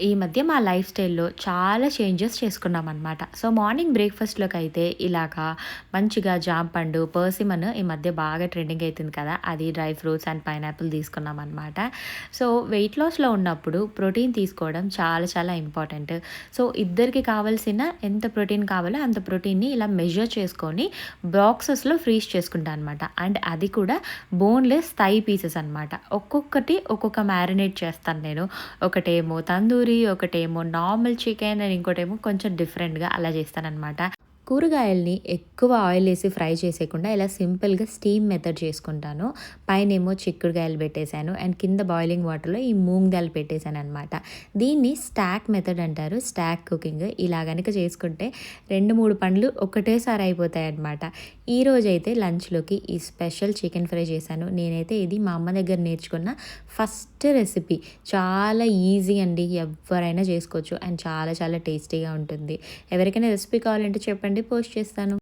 ఈ మధ్య మా లైఫ్ స్టైల్‌లో చాలా చేంజెస్ చేసుకున్నామనమాట. సో, మార్నింగ్ బ్రేక్‌ఫాస్ట్‌లోకైతే ఇలాగా మంచిగా జామ పండు, పర్సిమన్ ఈ మధ్య బాగా ట్రెండింగ్ అయితుంది కదా! అది డ్రై ఫ్రూట్స్ అండ్ పైనాపిల్ తీసుకున్నామనమాట. సో, వెయిట్ లాస్‌లో ఉన్నప్పుడు ప్రోటీన్ తీసుకోవడం చాలా చాలా ఇంపార్టెంట్. సో, ఇద్దరికి కావాల్సిన ఎంత ప్రోటీన్ కావాలో అంత ప్రోటీన్‌ని ఇలా మెజర్ చేసుకొని బాక్సెస్‌లో ఫ్రీజ్ చేసుకుంటా అనమాట. అండ్ అది కూడా బోన్‌లెస్ థై పీసెస్ అనమాట. ఒక్కొక్కటి ఒక్కొక్క మ్యారినేట్ చేస్తాను నేను. ఒకటేమో తందూరి, ఒకటేమో నార్మల్ చికెన్ అండ్ ఇంకోటేమో కొంచెం డిఫరెంట్‌గా అలా చేస్తాననమాట. కూరగాయల్ని ఎక్కువ ఆయిలేసి ఫ్రై చేసేయకుండా ఇలా సింపుల్‌గా స్టీమ్ మెథడ్ చేసుకుంటాను. పైనేమో చిక్కుడుగాయలు పెట్టేసాను. అండ్ కింద బాయిలింగ్ వాటర్‌లో ఈ మూంగ్ దాల్ పెట్టేసాననమాట. దీన్ని స్టాక్ మెథడ్ అంటారు. Stock cooking. ఇలా గనక చేసుకుంటే 2, 3 పనులు ఒకటేసారి అయిపోతాయన్నమాట. ఈరోజైతే లంచ్‌లోకి ఈ స్పెషల్ చికెన్ ఫ్రై చేశాను. నేనైతే ఇది మా అమ్మ దగ్గర నేర్చుకున్న ఫస్ట్ రెసిపీ. చాలా ఈజీ అండి. ఎవ్వరైనా చేసుకోవచ్చు. అండ్ చాలా చాలా టేస్టీగా ఉంటుంది. ఎవరికైనా రెసిపీ కావాలంటే చెప్పండి, పోస్ట్ చేస్తాను.